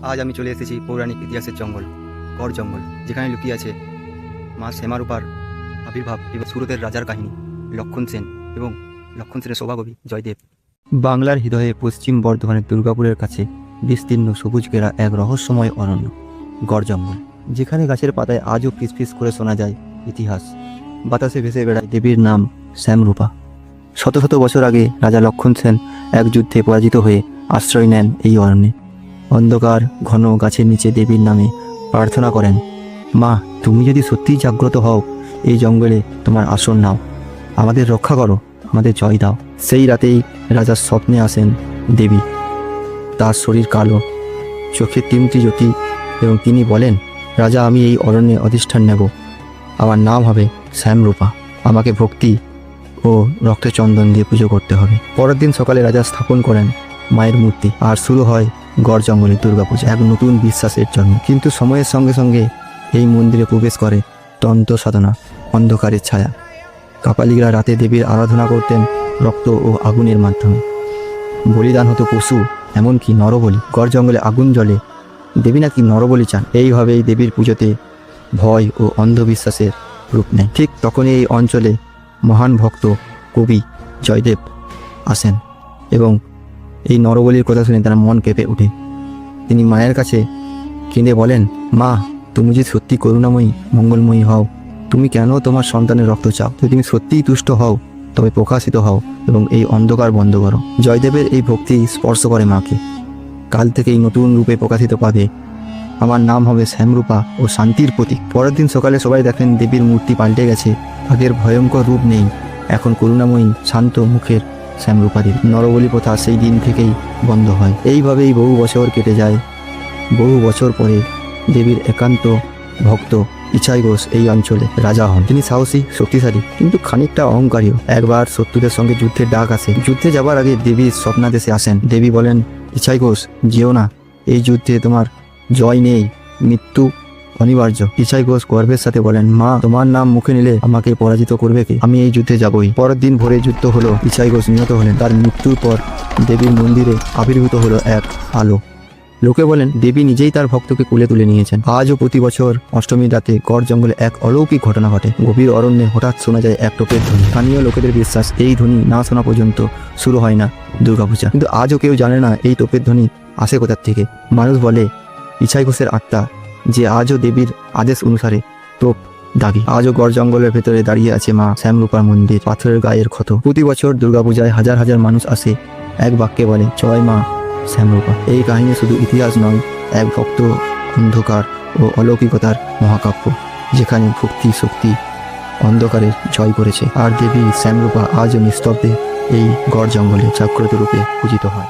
আজ আমি চলে এসেছি পৌরাণিক ইতিহাসের জঙ্গল, গড় জঙ্গল, যেখানে লুকিয়ে আছে মা শ্যামারূপার আবির্ভাব এবং সুরতের রাজার কাহিনী, লক্ষণ সেন এবং লক্ষণ সেনের সৌভাগবী জয়দেব। বাংলার হৃদয়ে পশ্চিম বর্ধমানের দুর্গাপুরের কাছে বিস্তীর্ণ সবুজ ঘেরা এক রহস্যময় অরণ্য, গড় জঙ্গল, যেখানে গাছের পাতায় আজও ফিসফিস করে শোনা যায় ইতিহাস। বাতাসে ভেসে বেড়ায় দেবীর নাম শ্যামরূপা। শত শত বছর আগে রাজা লক্ষণ সেন এক যুদ্ধে পরাজিত হয়ে আশ্রয় নেন এই অরণ্যে। অন্ধকার ঘন গাছের নিচে দেবীর নামে প্রার্থনা করেন, মা তুমি যদি সত্যিই জাগ্রত হও, এই জঙ্গলে তোমার আসন নাও, আমাদের রক্ষা করো, আমাদের জয় দাও। সেই রাতেই রাজার স্বপ্নে আসেন দেবী। তার শরীর কালো, চোখে তিনটি জ্যোতি, এবং তিনি বলেন, রাজা আমি এই অরণ্যে অধিষ্ঠান নেব, আমার নাম হবে শ্যামরূপা, আমাকে ভক্তি ও রক্তে চন্দন দিয়ে পুজো করতে হবে। পরের দিন সকালে রাজা স্থাপন করেন মায়ের মূর্তি, আর শুরু হয় গড় জঙ্গলের দুর্গাপূজা, এক নতুন বিশ্বাসের জন্য। কিন্তু সময়ের সঙ্গে সঙ্গে এই মন্দিরে প্রবেশ করে তন্ত্র সাধনা, অন্ধকারের ছায়া। কাপালিকরা রাতে দেবীর আরাধনা করতেন রক্ত ও আগুনের মাধ্যমে। বলিদান হতো পশু, এমনকি নরবলি। গড় জঙ্গলে আগুন জ্বলে, দেবী নাকি নরবলি চান। এইভাবেই দেবীর পুজোতে ভয় ও অন্ধবিশ্বাসের রূপ নেয়। ঠিক তখনই এই অঞ্চলে মহান ভক্ত কবি জয়দেব আসেন এবং এই নরবলির কথা শুনে তার মন কেঁপে ওঠে। তিনি মায়ের কাছে কেঁদে বলেন, মা তুমি যদি সত্যি করুণাময়ী মঙ্গলময়ী হও, তুমি কেন তোমার সন্তানের রক্ত চাও? যদি তুমি সত্যিই তুষ্ট হও তবে প্রকাশিত হও এবং এই অন্ধকার বন্ধ করো। জয়দেবের এই ভক্তি স্পর্শ করে মাকে। কাল থেকেই নতুন রূপে প্রকাশিত পাবে, আমার নাম হবে শ্যামরূপা ও শান্তির প্রতীক। পরের দিন সকালে সবাই দেখেন দেবীর মূর্তি পাল্টে গেছে, আগের ভয়ঙ্কর রূপ নেই, এখন করুণাময়ী শান্ত মুখের শ্যামরূপা দেবী। নরবলি প্রথা সেই দিন থেকেই বন্ধ হয়। এইভাবেই বহু বছর কেটে যায়। বহু বছর পরে দেবীর একান্ত ভক্ত ইছাই ঘোষ এই অঞ্চলে রাজা হন। তিনি সাহসী, শক্তিশালী, কিন্তু খানিকটা অহংকারীও। একবার শত্রুদের সঙ্গে যুদ্ধের ডাক আসে। যুদ্ধে যাবার আগে দেবী স্বপ্নাদেশে আসেন। দেবী বলেন, ইছাই ঘোষ যেও না, এই যুদ্ধে তোমার জয় নেই, মৃত্যু অনিবার্য। ইছাই ঘোষ গর্বের সাথে বলেন, মা তোমার নাম মুখে নিলে আমাকে পরাজিত করবে কে? আমি এই যুদ্ধে যাবই। পরের দিন ভোরে যুদ্ধ হলো, ইছাই ঘোষ নিহত হলেন। তার মৃত্যুর পর দেবীর মন্দিরে আবির্ভূত হলো এক আলো। লোকে বলেন দেবী নিজেই তার ভক্তকে কুলে তুলে নিয়েছেন। আজও প্রতি বছর অষ্টমীর রাতে গড় জঙ্গলে এক অলৌকিক ঘটনা ঘটে। গভীর অরণ্যে হঠাৎ শোনা যায় এক টোপের ধ্বনি। স্থানীয় লোকেদের বিশ্বাস এই ধ্বনি না শোনা পর্যন্ত শুরু হয় না দুর্গাপূজা। কিন্তু আজও কেউ জানে না এই টোপের ধ্বনি আসে কোথার থেকে। মানুষ বলে ইছাই ঘোষের আত্মা, যে আজও দেবীর আদেশ অনুসারে টোপ দাগি। আজও গড় জঙ্গলের ভেতরে দাঁড়িয়ে আছে মা শ্যামরূপার মন্দির, পাথরের গায়ের ক্ষত। প্রতি বছর দুর্গাপূজায় হাজার হাজার মানুষ আসে, এক বাক্যে বলে, জয় মা শ্যামরূপা। এই কাহিনী শুধু ইতিহাস নয়, এক ভক্ত, অন্ধকার ও অলৌকিকতার মহাকাব্য, যেখানে ভক্তি শক্তি অন্ধকারের জয় করেছে। আর দেবী শ্যামরূপা আজও নিস্তব্ধে এই গড় জঙ্গলে জাগ্রত রূপে পূজিত হয়।